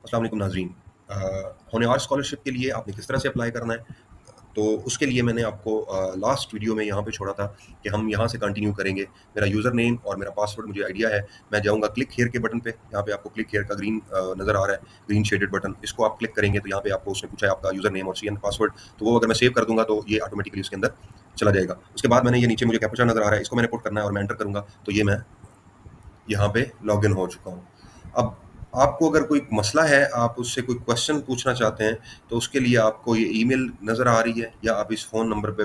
अस्सलाम वालेकुम नाज़रीन। होनहार स्कॉलरशिप के लिए आपने किस तरह से अप्लाई करना है, तो उसके लिए मैंने आपको लास्ट वीडियो में यहाँ पे छोड़ा था कि हम यहाँ से कंटिन्यू करेंगे। मेरा यूज़र नेम और मेरा पासवर्ड मुझे आइडिया है। मैं जाऊँगा क्लिक हियर के बटन पे, यहाँ पे आपको क्लिक हियर का ग्रीन नज़र आ रहा है, ग्रीन शेडेड बटन। इसको आप क्लिक करेंगे तो यहाँ पे आपको उसने पूछा है आपका यूज़र नेम और सीएन पासवर्ड, तो वो अगर मैं सेव कर दूँगा तो ये ऑटोमेटिकली उसके अंदर चला जाएगा। उसके बाद मैंने ये नीचे मुझे कैप्चा नज़र आ रहा है, इसको मैंने पुट करना है और मैं एंटर करूँगा, तो ये मैं यहाँ पे लॉगिन हो चुका हूँ। अब आपको अगर कोई मसला है, आप उससे कोई क्वेश्चन पूछना चाहते हैं, तो उसके लिए आपको ये ईमेल नज़र आ रही है या आप इस फ़ोन नंबर पे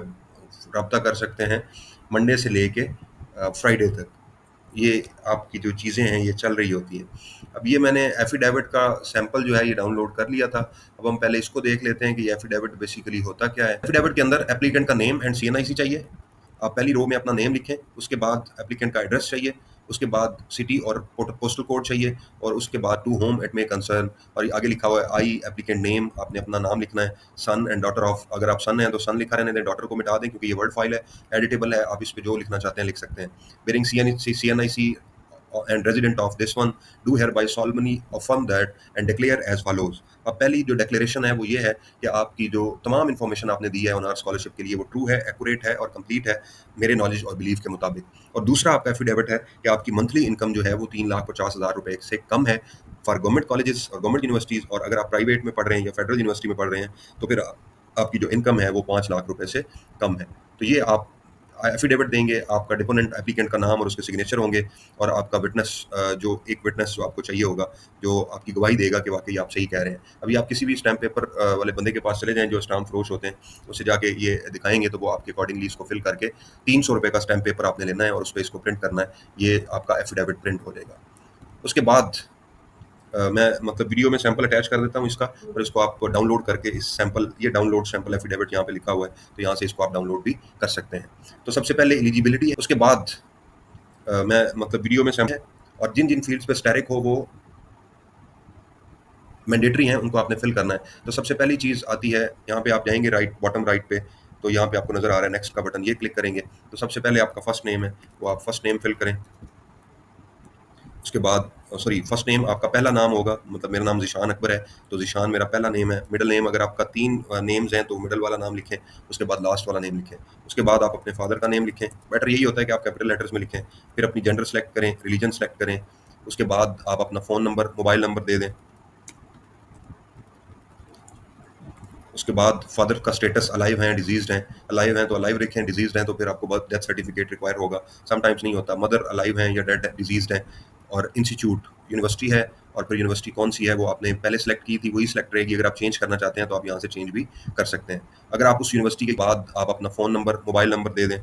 रब्ता कर सकते हैं मंडे से लेके फ्राइडे तक। ये आपकी जो चीज़ें हैं ये चल रही होती हैं। अब ये मैंने एफ़िडेविट का सैंपल जो है ये डाउनलोड कर लिया था। अब हम पहले इसको देख लेते हैं कि ये एफ़िडेविट बेसिकली होता क्या है। एफ़िडेविट के अंदर एप्लीकेंट का नेम एंड सीएनआईसी चाहिए। आप पहली रो में अपना नेम लिखें, उसके बाद एप्लीकेंट का एड्रेस चाहिए, उसके बाद सिटी और पोस्टल कोड चाहिए और उसके बाद to whom it may concern, और आगे लिखा हुआ है आई एप्लीकेंट नेम, आपने अपना नाम लिखना है, सन एंड डॉटर ऑफ, अगर आप सन हैं तो सन लिखा रहने दें, डॉटर को मिटा दें क्योंकि ये वर्ड फाइल है, एडिटेबल है, आप इस पे जो लिखना चाहते हैं लिख सकते हैं। Bearing CNIC and resident of this one do hereby solemnly affirm that and declare as follows। अब पहली जो डिक्लेरेशन है वो ये है कि आपकी जो तमाम इन्फॉर्मेशन आपने दी है ऑनर स्कॉलरशिप के लिए वो ट्रू है, एक्यूरेट है और कंप्लीट है मेरे नॉलेज और बिलीफ के मुताबिक। और दूसरा आपका एफिडेविट है कि आपकी मंथली इनकम जो है वो 3,50,000 रुपए से कम है फॉर गवर्नमेंट कॉलेजेस और गवर्नमेंट यूनिवर्सिटीज़, और अगर आप प्राइवेट में पढ़ रहे हैं या फेडरल यूनिवर्सिटी में पढ़ रहे हैं तो फिर आपकी जो इनकम है वो 5 लाख रुपए से कम है। तो ये आप एफिडेविट देंगे, आपका डिपोनेंट एप्लीकेंट का नाम और उसके सिग्नेचर होंगे, और आपका विटनेस जो एक विटनेस जो आपको चाहिए होगा जो आपकी गवाही देगा कि वाकई आप सही कह रहे हैं। अभी आप किसी भी स्टैम्प पेपर वाले बंदे के पास चले जाएं जो स्टाम्प फरोश होते हैं, उससे जाके ये दिखाएंगे तो वो आपके अकॉर्डिंगली इसको फिल करके 300 रुपये का स्टैम्प पेपर आपने लेना है और उस पर इसको प्रिंट करना है, ये आपका एफिडेविट प्रिंट हो जाएगा। उसके बाद मैं मतलब वीडियो में सैंपल अटैच कर देता हूँ इसका, और इसको आप डाउनलोड करके इस सैंपल, ये डाउनलोड सैंपल एफिडेविट यहाँ पे लिखा हुआ है, तो यहाँ से इसको आप डाउनलोड भी कर सकते हैं। तो सबसे पहले एलिजिबिलिटी है, उसके बाद मैं मतलब वीडियो में सैंपल है, और जिन जिन फील्ड्स पे स्टैटिक हो वो मैंडेटरी हैं, उनको आपने फिल करना है। तो सबसे पहली चीज़ आती है, यहाँ पे आप जाएंगे राइट बॉटम राइट पे, तो यहाँ पे आपको नज़र आ रहा है नेक्स्ट का बटन, ये क्लिक करेंगे तो सबसे पहले आपका फर्स्ट नेम है वो आप फर्स्ट नेम फिल करें। उसके बाद सॉरी, फर्स्ट नेम आपका पहला नाम होगा, मतलब मेरा नाम ज़ीशान अकबर है तो ज़ीशान मेरा पहला नेम है। मिडल नेम अगर आपका 3 नेम्स हैं तो मिडल वाला नाम लिखें, उसके बाद लास्ट वाला नेम लिखें। उसके बाद आप अपने फादर का नेम लिखें, बेटर यही होता है कि आप कैपिटल लेटर्स में लिखें। फिर अपनी जेंडर सेलेक्ट करें, रिलीजन सेलेक्ट करें। उसके बाद आप अपना फ़ोन नंबर, मोबाइल नंबर दे दें। उसके बाद फादर का स्टेटस अलाइव हैं, डिजीज़्ड हैं। अलाइव हैं तो अलाइव लिखें, डिजीज़्ड हैं तो फिर आपको बर्थ डेथ सर्टिफिकेट रिक्वायर होगा, समटाइम्स नहीं होता। मदर अलाइव हैं या डेड डिजीज़्ड हैं। और इंस्टीट्यूट यूनिवर्सिटी है, और फिर यूनिवर्सिटी कौन सी है वो आपने पहले सेलेक्ट की थी वही सेलेक्ट रहेगी। अगर आप चेंज करना चाहते हैं तो आप यहाँ से चेंज भी कर सकते हैं। अगर आप उस यूनिवर्सिटी के बाद आप अपना फ़ोन नंबर, मोबाइल नंबर दे दें।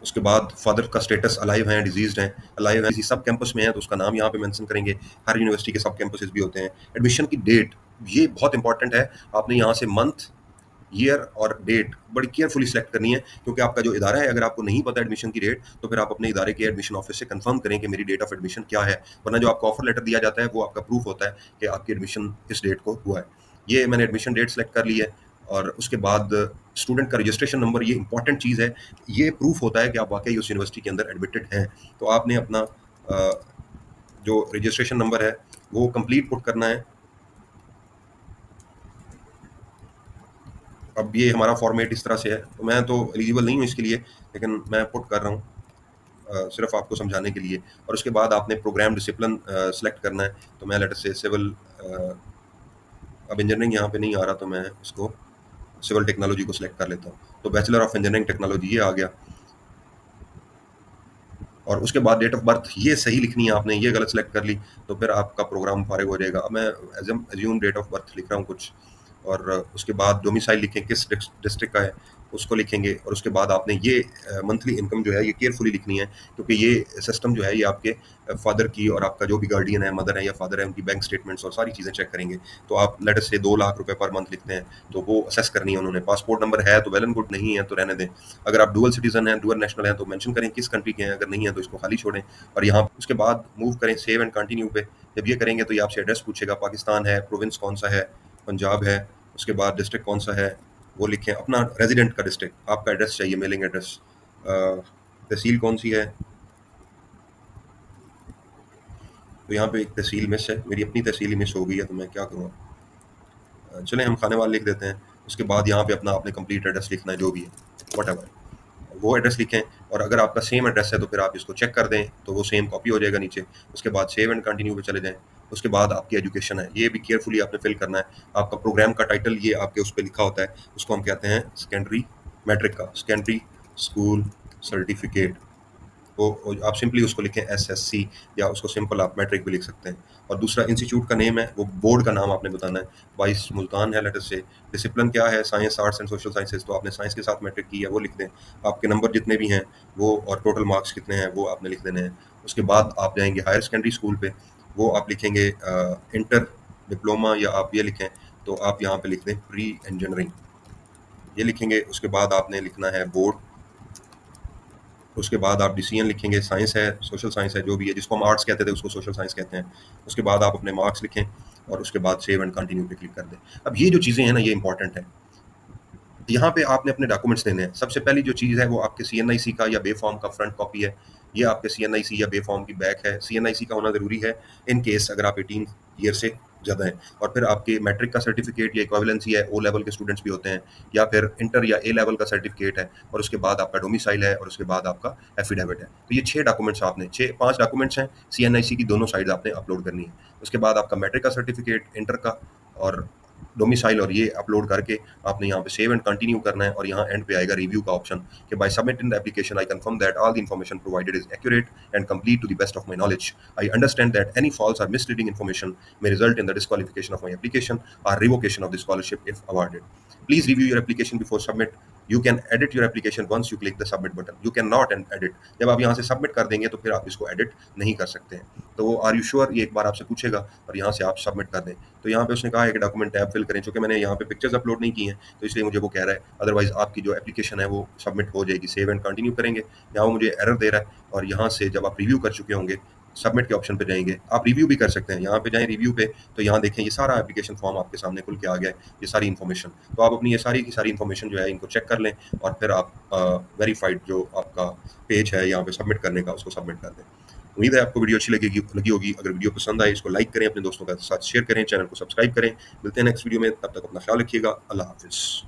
उसके बाद फादर का स्टेटस अलाइव हैं, डिजीज़्ड हैं। अलाइव हैं, किसी सब कैंपस में है तो उसका नाम यहाँ पे मेंशन करेंगे। हर यूनिवर्सिटी के सब कैंपसेस भी होते हैं। एडमिशन की डेट, ये बहुत इंपॉर्टेंट है। आपने यहाँ से मंथ, ईयर और डेट बड़ी केयरफुली सेलेक्ट करनी है, क्योंकि आपका जो इदारा है, अगर आपको नहीं पता एडमिशन की डेट तो फिर आप अपने इदारे के एडमिशन ऑफिस से कंफर्म करें कि मेरी डेट ऑफ एडमिशन क्या है। वरना जो आपको ऑफर लेटर दिया जाता है वो आपका प्रूफ होता है कि आपकी एडमिशन इस डेट को हुआ है। ये मैंने एडमिशन डेट सेलेक्ट कर ली है। और उसके बाद स्टूडेंट का रजिस्ट्रेशन नंबर, ये इंपॉर्टेंट चीज़ है। ये प्रूफ होता है कि आप वाकई उस यूनिवर्सिटी के अंदर एडमिटेड हैं। तो आपने अपना जो रजिस्ट्रेशन नंबर है वो कंप्लीट पुट करना है। अब ये हमारा फॉर्मेट इस तरह से है, तो मैं तो एलिजिबल नहीं हूँ इसके लिए, लेकिन मैं पुट कर रहा हूँ सिर्फ आपको समझाने के लिए। और उसके बाद आपने प्रोग्राम डिसिप्लिन सेलेक्ट करना है। तो मैं लेटर से सिविल, अब इंजीनियरिंग यहाँ पे नहीं आ रहा तो मैं इसको सिविल टेक्नोलॉजी को सिलेक्ट कर लेता हूँ। तो बैचलर ऑफ इंजीनियरिंग टेक्नोलॉजी ये आ गया। और उसके बाद डेट ऑफ बर्थ ये सही लिखनी है आपने, ये गलत सेलेक्ट कर ली तो फिर आपका प्रोग्राम फारिग हो जाएगा। अब मैं एज्यूम डेट ऑफ बर्थ लिख रहा हूँ कुछ, और उसके बाद डोमिसाइल लिखें, किस डिस्ट्रिक्ट का है उसको लिखेंगे। और उसके बाद आपने ये मंथली इनकम जो है ये केयरफुली लिखनी है, क्योंकि ये सिस्टम जो है ये आपके फादर की और आपका जो भी गार्डियन है, मदर है या फादर है, उनकी बैंक स्टेटमेंट्स और सारी चीज़ें चेक करेंगे। तो आप लेटर से 2 लाख रुपए पर मंथ लिखते हैं तो वो असेस करनी है उन्होंने। पासपोर्ट नंबर है तो वेल एंड गुड, नहीं है तो रहने दें। अगर आप डुअल सिटीजन हैं, डुअल नेशनल हैं तो मेंशन करें किस कंट्री के हैं, अगर नहीं है तो इसको खाली छोड़ें। और यहाँ उसके बाद मूव करें सेव एंड कंटिन्यू पे। जब ये करेंगे तो ये आपसे एड्रेस पूछेगा, पाकिस्तान है, प्रोविंस कौन सा है, पंजाब है। उसके बाद डिस्ट्रिक्ट कौन सा है वो लिखें, अपना रेजिडेंट का डिस्ट्रिक्ट, आपका एड्रेस चाहिए, मेलिंग एड्रेस। तहसील कौन सी है, तो यहाँ पे एक तहसील मिस है, मेरी अपनी तहसील ही मिस हो गई है, तो मैं क्या करूँ? चलें हम खानेवाल लिख देते हैं। उसके बाद यहाँ पे अपना आपने कंप्लीट एड्रेस लिखना है जो भी है, व्हाटएवर। वो एड्रेस लिखें और अगर आपका सेम एड्रेस है तो फिर आप इसको चेक कर दें तो वो सेम कॉपी हो जाएगा नीचे। उसके बाद सेव एंड कंटिन्यू पे चले जाएँ। उसके बाद आपकी एजुकेशन है, ये भी केयरफुली आपने फिल करना है। आपका प्रोग्राम का टाइटल ये आपके उस पे लिखा होता है, उसको हम कहते हैं सेकेंडरी मैट्रिक का, सेकेंडरी स्कूल सर्टिफिकेट। वो आप सिंपली उसको लिखें एसएससी, या उसको सिंपल आप मैट्रिक भी लिख सकते हैं। और दूसरा इंस्टीट्यूट का नेम है, वो बोर्ड का नाम आपने बताना है। वाइस मुल्तान है लेटर से। डिसिप्लिन क्या है? Science, arts and social sciences, तो आपने साइंस के साथ मैट्रिक की है वो लिख दें। आपके नंबर जितने भी हैं वो, और टोटल मार्क्स कितने हैं वो आपने लिख देने हैं। उसके बाद आप जाएंगे हायर सेकेंडरी स्कूल पे, वो आप लिखेंगे इंटर डिप्लोमा, या आप ये लिखें तो आप यहाँ पे लिख दें प्री इंजीनियरिंग, ये लिखेंगे। उसके बाद आपने लिखना है बोर्ड। उसके बाद आप डिसीजन लिखेंगे, साइंस है, सोशल साइंस है, जो भी है, जिसको हम आर्ट्स कहते थे उसको सोशल साइंस कहते हैं। उसके बाद आप अपने मार्क्स लिखें और उसके बाद सेव एंड कंटिन्यू पे क्लिक कर दें। अब ये जो चीज़ें हैं ना, ये इंपॉर्टेंट है। यहाँ पे आपने अपने डॉक्यूमेंट्स देने हैं। सबसे पहली जो चीज़ है वो आपके सीएनआईसी का या बे फॉर्म का फ्रंट कॉपी है। ये आपके सीएनआईसी या बे फॉर्म की बैक है। सीएनआईसी का होना ज़रूरी है इन केस अगर आप 18 ईयर से ज़्यादा हैं। और फिर आपके मैट्रिक का सर्टिफिकेट या इक्विवेलेंसी है, ओ लेवल के स्टूडेंट्स भी होते हैं, या फिर इंटर या ए लेवल का सर्टिफिकेट है, और उसके बाद आपका डोमिसाइल है, और उसके बाद आपका एफिडेविट है। तो ये 6 डॉक्यूमेंट्स आपने 5 डॉक्यूमेंट्स हैं, सीएनआईसी की दोनों साइड आपने अपलोड करनी है। उसके बाद आपका मैट्रिक का सर्टिफिकेट, इंटर का और डोमिसाइल, और ये अपलोड करके आपने यहाँ पे सेव एंड कंटिन्यू करना है। और यहाँ एंड पे आएगा रिव्यू का ऑप्शन कि by submitting the application I confirm that all the information provided is accurate and complete to the best of my knowledge. I understand that any false or misleading information may result in the disqualification of my application or revocation of the scholarship if awarded. Please review your application before submit. You can edit your application once you click the submit button. You cannot edit. जब आप यहाँ से submit कर देंगे तो फिर आप इसको एडिट नहीं कर सकते हैं। तो वो आर यू श्योर, ये एक बार आपसे पूछेगा, और यहाँ से आप सबमिट कर दें। तो यहाँ पे उसने कहा है कि डॉक्यूमेंट टैब फिल करें, चूंकि मैंने यहाँ पे पिक्चर्स अपलोड नहीं की हैं तो इसलिए मुझे वो कह रहा है। अदरवाइज आपकी जो एप्लीकेशन है वो सबमिट हो जाएगी। सेव एंड कंटिन्यू करेंगे, यहाँ वो मुझे एरर दे रहा है, और यहाँ से जब आप रिव्यू कर चुके होंगे सबमिट के ऑप्शन पे जाएंगे। आप रिव्यू भी कर सकते हैं, यहाँ पे जाएं रिव्यू पे, तो यहाँ देखें ये सारा एप्लीकेशन फॉर्म आपके सामने खुल के आ गया है, ये सारी इन्फॉर्मेशन। तो आप अपनी ये सारी की सारी इन्फॉर्मेशन जो है इनको चेक कर लें, और फिर आप वेरीफाइड जो आपका पेज है यहाँ पे सबमिट करने का, उसको सबमिट कर दें। उम्मीद है आपको वीडियो अच्छी लगी होगी। अगर वीडियो पसंद आए इसको लाइक करें, अपने दोस्तों के साथ शेयर करें, चैनल को सब्सक्राइब करें। मिलते हैं नेक्स्ट वीडियो में, तब तक अपना ख्याल रखिएगा। अल्लाह हाफिज़।